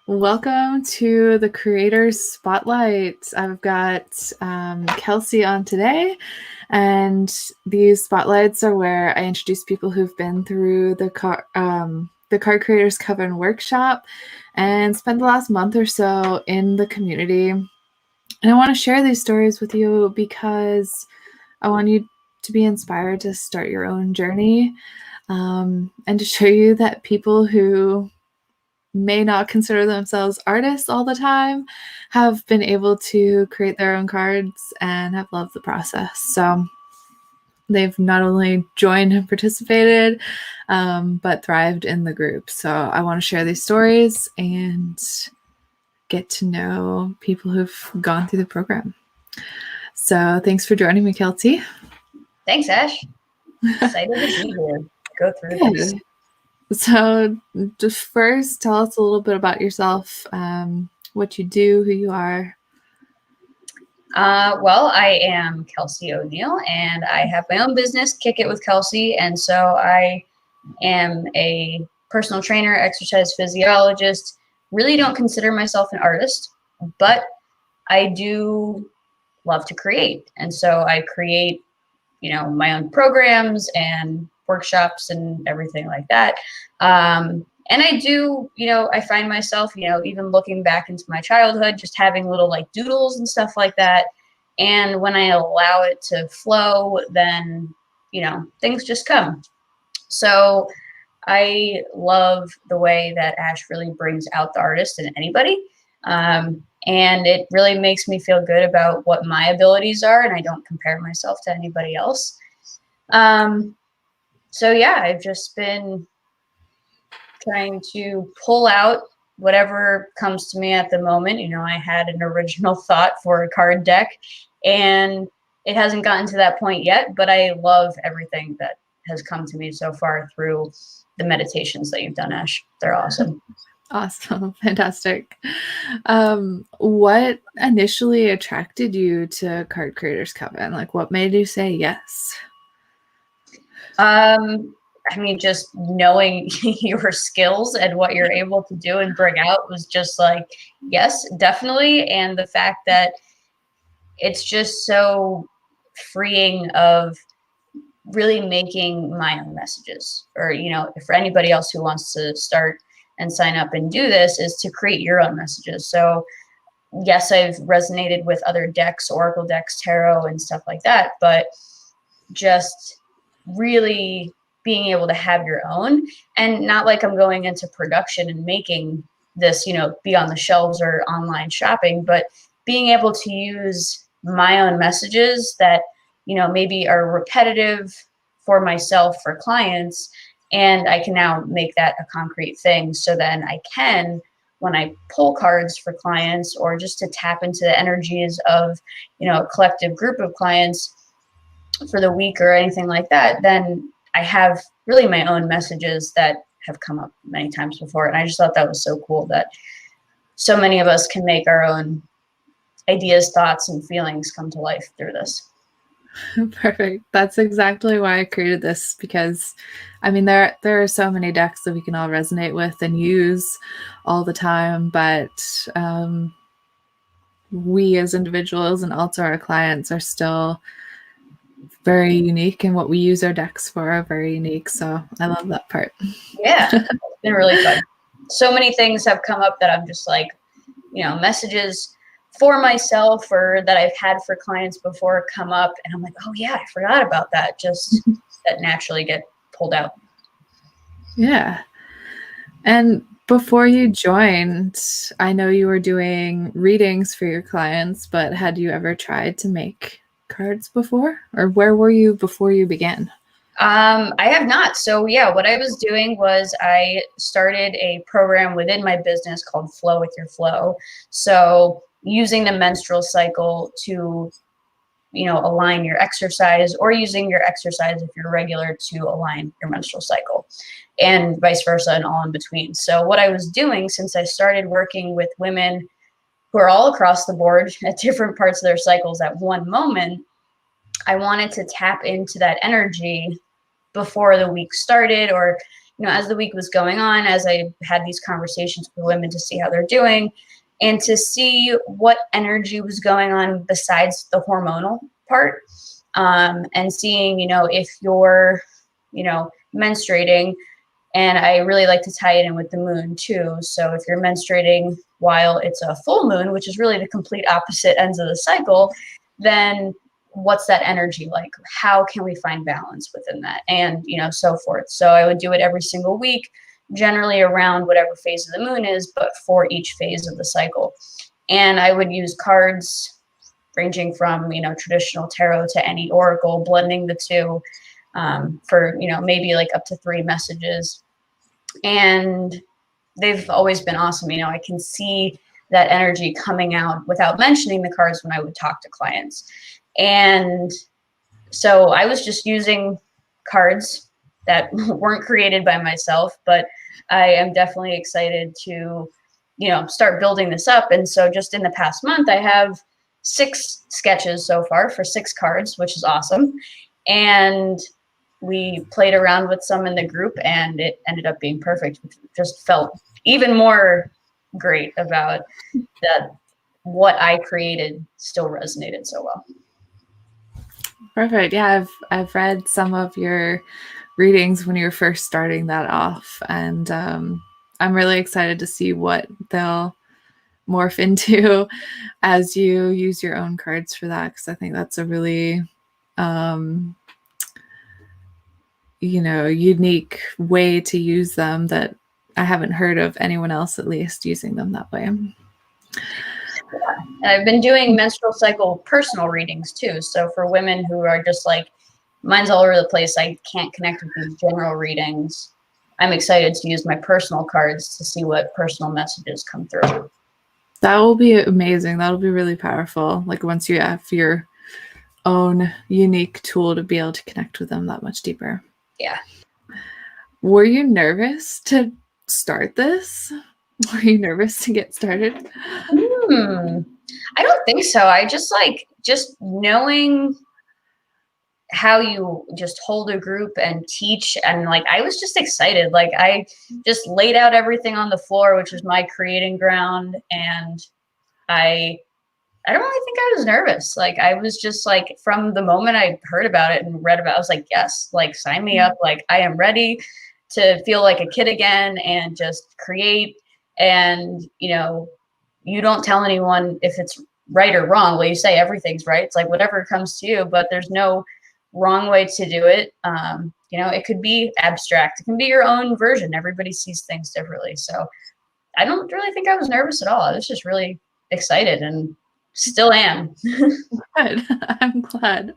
Welcome to the Creators Spotlight. I've got Kelsey on today, and these spotlights are where I introduce people who've been through the Card Creators Coven workshop and spent the last month or so in the community. And I want to share these stories with you because I want you to be inspired to start your own journey, and to show you that people who may not consider themselves artists all the time have been able to create their own cards and have loved the process. So they've not only joined and participated, but thrived in the group. So I want to share these stories and get to know people who've gone through the program. So thanks for joining me, Kelsey. Thanks, Ash. Excited to be here. Go through this. So just first, tell us a little bit about yourself, what you do, who you are. Well, I am Kelsey O'Neill, and I have my own business, Kick It with Kelsey. And so I am a personal trainer, exercise physiologist. Really don't consider myself an artist, but I do love to create. And so I create, my own programs and workshops and everything like that. And I do, I find myself, even looking back into my childhood, just having little like doodles and stuff like that. And when I allow it to flow, then, things just come. So I love the way that Ash really brings out the artist in anybody. And it really makes me feel good about what my abilities are, and I don't compare myself to anybody else. So yeah, I've just been trying to pull out whatever comes to me at the moment. I had an original thought for a card deck, and it hasn't gotten to that point yet, but I love everything that has come to me so far through the meditations that you've done, Ash. They're awesome. Awesome. Fantastic. What initially attracted you to Card Creators Coven? Like, what made you say yes? Just knowing your skills and what you're able to do and bring out was just like, yes, definitely. And the fact that it's just so freeing of really making my own messages, or, for anybody else who wants to start and sign up and do this, is to create your own messages. So yes, I've resonated with other decks, Oracle decks, tarot and stuff like that, but just really being able to have your own, and not like I'm going into production and making this, be on the shelves or online shopping, but being able to use my own messages that, maybe are repetitive for myself, for clients, and I can now make that a concrete thing. So then I can, when I pull cards for clients, or just to tap into the energies of, a collective group of clients for the week or anything like that, then I have really my own messages that have come up many times before. And I just thought that was so cool that so many of us can make our own ideas, thoughts, and feelings come to life through this. Perfect. That's exactly why I created this, because there are so many decks that we can all resonate with and use all the time, but we as individuals, and also our clients, are still very unique, and what we use our decks for are very unique. So I love that part. Yeah, it's been really fun. So many things have come up that I'm just like, messages for myself or that I've had for clients before come up, and I'm like, oh yeah, I forgot about that. Just that naturally get pulled out. Yeah. And before you joined, I know you were doing readings for your clients, but had you ever tried to make cards before? Or where were you before you began? I have not. So yeah, what I was doing was I started a program within my business called Flow with Your Flow. So using the menstrual cycle to, align your exercise, or using your exercise if you're regular to align your menstrual cycle, and vice versa, and all in between. So what I was doing, since I started working with women who are all across the board at different parts of their cycles at one moment, I wanted to tap into that energy before the week started, or, as the week was going on, as I had these conversations with women to see how they're doing and to see what energy was going on besides the hormonal part, and seeing, if you're, menstruating. And I really like to tie it in with the moon too. So if you're menstruating while it's a full moon, which is really the complete opposite ends of the cycle, then what's that energy like? How can we find balance within that? And, so forth. So I would do it every single week, generally around whatever phase of the moon is, but for each phase of the cycle. And I would use cards ranging from, traditional tarot to any oracle, blending the two, for, maybe like up to 3 messages. And they've always been awesome. I can see that energy coming out without mentioning the cards when I would talk to clients. And so I was just using cards that weren't created by myself, but I am definitely excited to, start building this up. And so just in the past month, I have 6 sketches so far for 6 cards, which is awesome. And we played around with some in the group and it ended up being perfect, which just felt even more great about that. What I created still resonated so well. Perfect. Yeah, I've read some of your readings when you were first starting that off, and I'm really excited to see what they'll morph into as you use your own cards for that, because I think that's a really unique way to use them that I haven't heard of anyone else, at least, using them that way. Yeah. I've been doing menstrual cycle personal readings too. So for women who are just like, mine's all over the place, I can't connect with these general readings, I'm excited to use my personal cards to see what personal messages come through. That will be amazing. That'll be really powerful. Like once you have your own unique tool to be able to connect with them that much deeper. Yeah. Were you nervous to start this? Were you nervous to get started? I don't think so. I just knowing how you just hold a group and teach, and I was just excited. I just laid out everything on the floor, which is my creating ground, and I don't really think I was nervous. I was just from the moment I heard about it and read about it, I was like, yes, sign me up. I am ready to feel like a kid again and just create. And, you don't tell anyone if it's right or wrong. Well, you say everything's right. It's whatever comes to you, but there's no wrong way to do it. It could be abstract. It can be your own version. Everybody sees things differently. So I don't really think I was nervous at all. I was just really excited and still am. Good. I'm glad.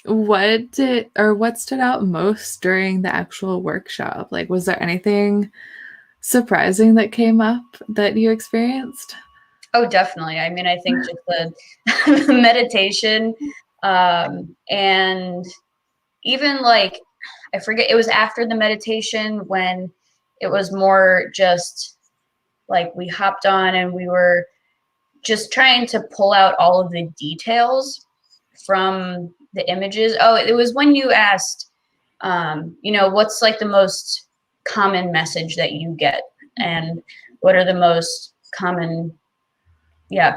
What stood out most during the actual workshop? Was there anything surprising that came up that you experienced? Oh, definitely. I mean, I think just the meditation, and even I forget, it was after the meditation when it was more just we hopped on and we were just trying to pull out all of the details from the images. Oh, it was when you asked, what's the most common message that you get, and what are the most common,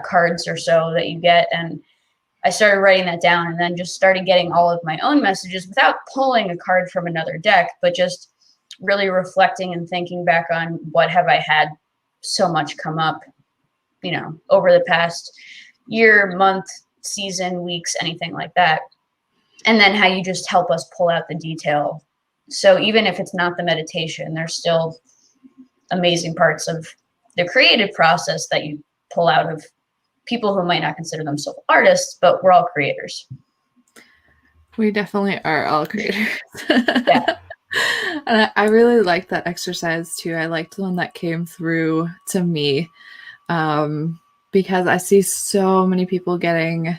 cards or so that you get. And I started writing that down and then just started getting all of my own messages without pulling a card from another deck, but just really reflecting and thinking back on what have I had so much come up, over the past year, month, season, weeks, anything like that. And then how you just help us pull out the detail. So even if it's not the meditation, there's still amazing parts of the creative process that you pull out of people who might not consider themselves artists, but we're all creators. We definitely are all creators. Yeah. And I really liked that exercise too. I liked the one that came through to me, because I see so many people getting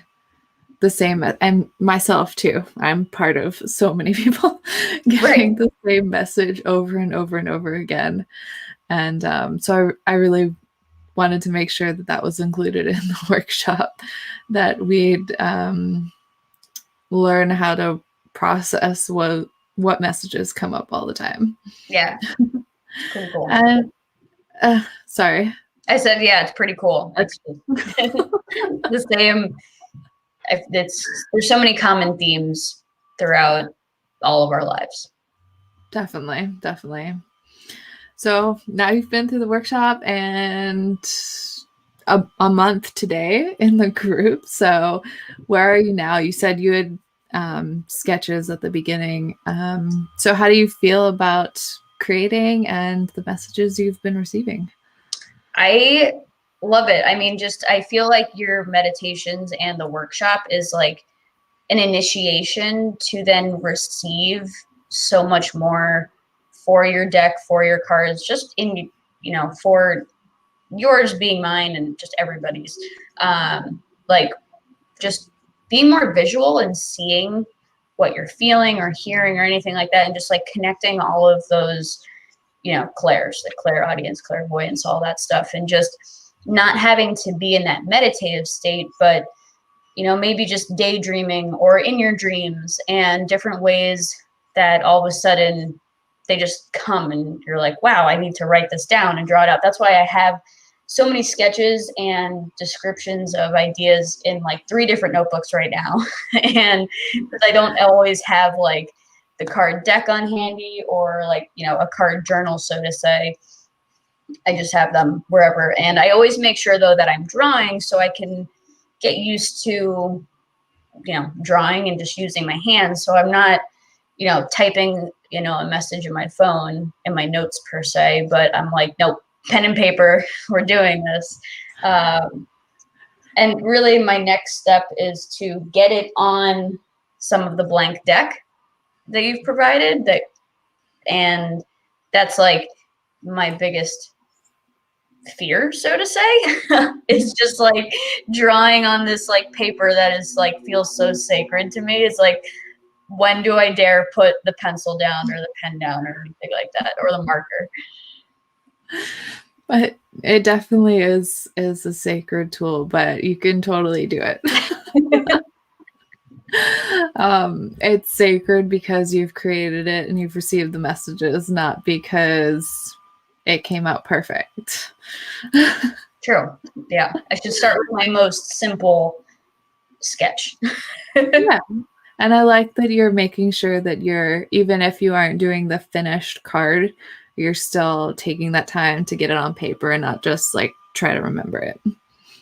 the same, and myself too. I'm part of so many people getting the same message over and over and over again. And so I really wanted to make sure that was included in the workshop, that we'd learn how to process what messages come up all the time. Yeah. Pretty cool. And sorry. I said, yeah, it's pretty cool. It's the same. There's so many common themes throughout all of our lives. Definitely. So now you've been through the workshop and a month today in the group. So where are you now? You said you had sketches at the beginning. So how do you feel about creating and the messages you've been receiving? I love it. I mean, I feel like your meditations and the workshop is like an initiation to then receive so much more for your deck, for your cards, just in, for yours being mine and just everybody's. Like just being more visual and seeing what you're feeling or hearing or anything like that, and just like connecting all of those, clairs, like clairaudience, clairvoyance, all that stuff, and just not having to be in that meditative state, but maybe just daydreaming or in your dreams, and different ways that all of a sudden they just come and you're like, wow, I need to write this down and draw it out. That's why I have so many sketches and descriptions of ideas in like 3 different notebooks right now. And I don't always have like the card deck on handy or like, a card journal, so to say. I just have them wherever. And I always make sure though that I'm drawing so I can get used to, drawing and just using my hands. So I'm not, typing, a message in my phone in my notes per se, but I'm like, nope, pen and paper, we're doing this. And really my next step is to get it on some of the blank deck that you've provided, and that's like my biggest fear, so to say. It's just like drawing on this like paper that is like feels so sacred to me. It's like, when do I dare put the pencil down or the pen down or anything like that, or the marker? But it definitely is a sacred tool, but you can totally do it. It's sacred because you've created it and you've received the messages, not because it came out perfect. True. Yeah. I should start with my most simple sketch. Yeah. And I like that you're making sure that even if you aren't doing the finished card, you're still taking that time to get it on paper and not just like try to remember it.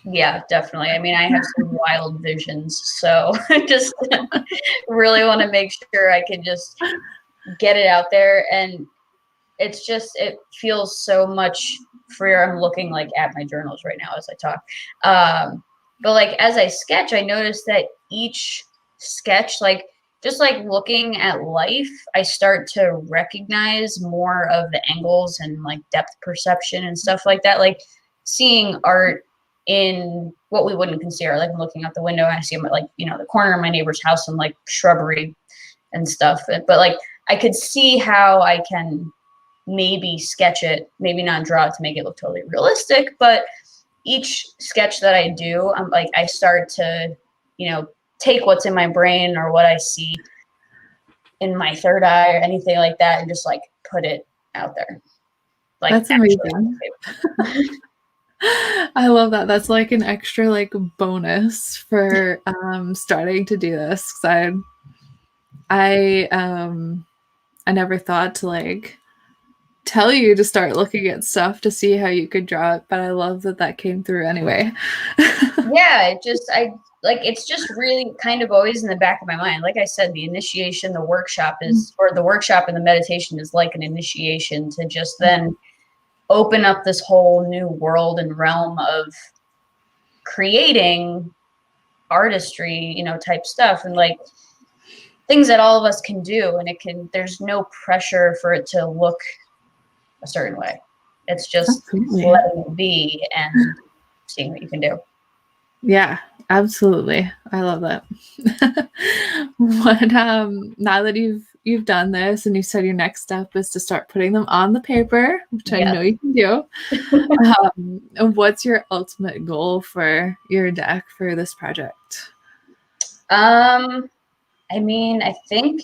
Yeah, definitely. I mean, I have some wild visions, so I just really want to make sure I can just get it out there. And it feels so much freer. I'm looking like at my journals right now as I talk. But like, as I sketch, I notice that each sketch, like just like looking at life, I start to recognize more of the angles and like depth perception and stuff like that. Like seeing art in what we wouldn't consider, like I'm looking out the window and I see like, the corner of my neighbor's house and like shrubbery and stuff. But like, I could see how I can maybe sketch it, maybe not draw it to make it look totally realistic, but each sketch that I do, I'm like, I start to, take what's in my brain or what I see in my third eye or anything like that and just like put it out there. Like, that's amazing. I love that. That's like an extra like bonus for starting to do this. 'Cause I never thought to like tell you to start looking at stuff to see how you could draw it, but I love that came through anyway. Yeah, it's just really kind of always in the back of my mind. Like I said, the initiation, the workshop and the meditation is like an initiation to just then open up this whole new world and realm of creating artistry, type stuff, and like things that all of us can do. And there's no pressure for it to look a certain way. It's just letting it be and seeing what you can do. Yeah, absolutely. I love that. Now that you've done this and you said your next step is to start putting them on the paper, which I know you can do. What's your ultimate goal for your deck for this project? I mean, I think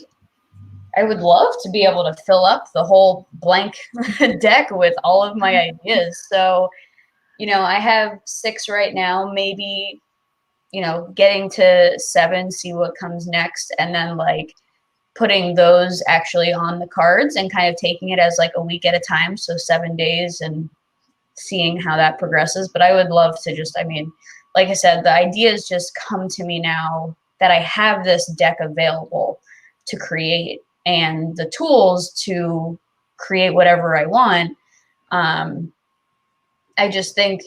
I would love to be able to fill up the whole blank deck with all of my ideas. So, I have 6 right now, maybe, getting to 7, see what comes next, and then like putting those actually on the cards and kind of taking it as like a week at a time. So 7 days and seeing how that progresses. But I would love to just, like I said, the ideas just come to me now that I have this deck available to create and the tools to create whatever I want. I just think,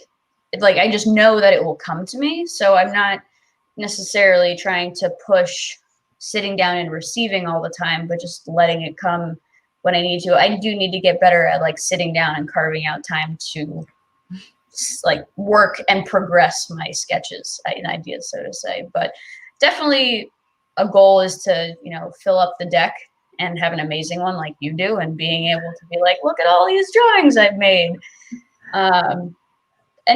like, I just know that it will come to me. So I'm not necessarily trying to push sitting down and receiving all the time, but just letting it come when I need to. I do need to get better at like sitting down and carving out time to like work and progress my sketches and ideas, so to say. But definitely a goal is to, fill up the deck and have an amazing one like you do, and being able to be like, look at all these drawings I've made. And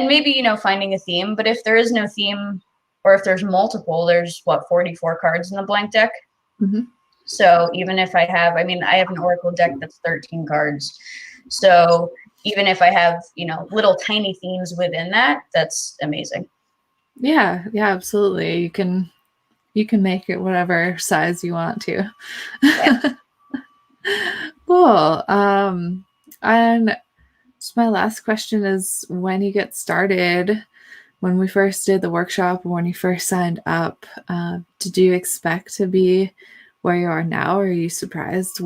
maybe, finding a theme, but if there is no theme, or if there's multiple, there's 44 cards in the blank deck. Mm-hmm. So even if I have an Oracle deck that's 13 cards. So even if I have, little tiny themes within that, that's amazing. Yeah, absolutely. You can make it whatever size you want to. Yeah. Cool. And so my last question is, when you get started, when we first did the workshop, when you first signed up, did you expect to be where you are now? Or are you surprised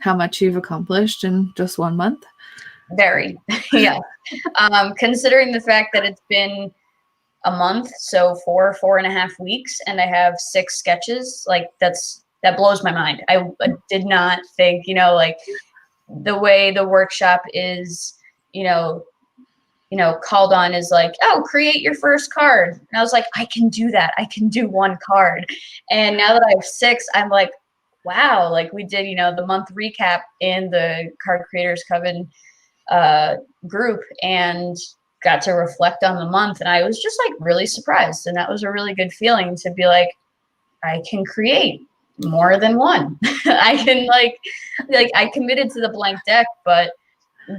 how much you've accomplished in just 1 month? Very, yeah. Considering the fact that it's been a month, so 4.5 weeks, and I have 6 sketches, like that blows my mind. I did not think, like the way the workshop is, called on is like, oh, create your first card. And I was like, I can do that. I can do 1 card. And now that I have 6, I'm like, wow, like we did, the month recap in the Card Creators Coven group and got to reflect on the month. And I was just like really surprised. And that was a really good feeling to be like, I can create more than 1. I can like I committed to the blank deck, but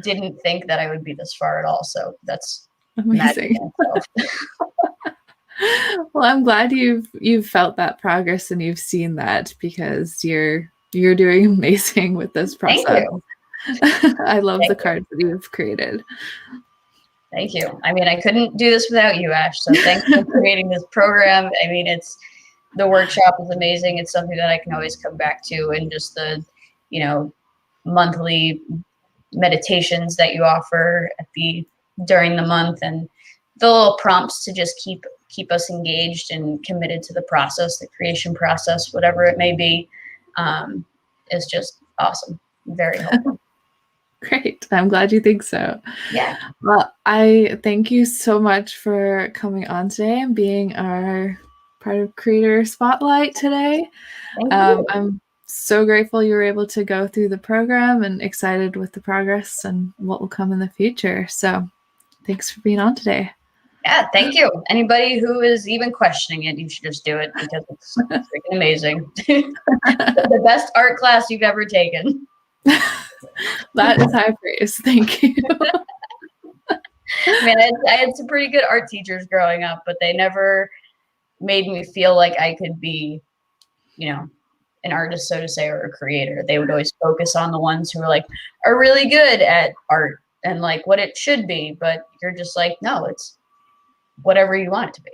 didn't think that I would be this far at all. So that's amazing. Well, I'm glad you've felt that progress and you've seen that, because you're doing amazing with this process. Thank you. I love the cards that you've created. Thank you. I couldn't do this without you, Ash. So thanks for creating this program. The workshop is amazing. It's something that I can always come back to, and just the, monthly meditations that you offer during the month, and the little prompts to just keep us engaged and committed to the process, the creation process, whatever it may be, is just awesome. Very helpful. Great. I'm glad you think so. Yeah. Well, I thank you so much for coming on today and being our part of Creator Spotlight today. I'm so grateful you were able to go through the program, and excited with the progress and what will come in the future. So thanks for being on today. Yeah, thank you. Anybody who is even questioning it, you should just do it, because it's freaking amazing. The best art class you've ever taken. That is high praise. Thank you. I had some pretty good art teachers growing up, but they never made me feel like I could be, an artist, so to say, or a creator. They would always focus on the ones who are really good at art and like what it should be. But you're just like, no, it's whatever you want it to be.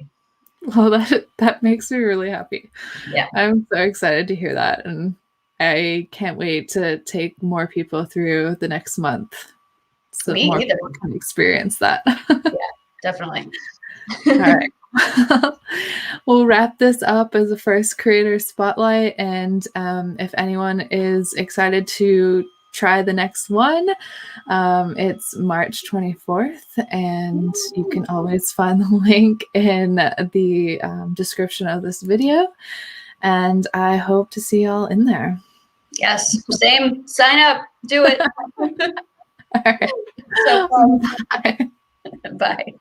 Well, that makes me really happy. Yeah. I'm so excited to hear that. And I can't wait to take more people through the next month, so more people can experience that. Yeah, definitely. All right. We'll wrap this up as a first Creator Spotlight. And if anyone is excited to try the next one, it's March 24th, and you can always find the link in the description of this video. And I hope to see y'all in there. Yes, same. Sign up. Do it. All right. So fun. Bye. Bye.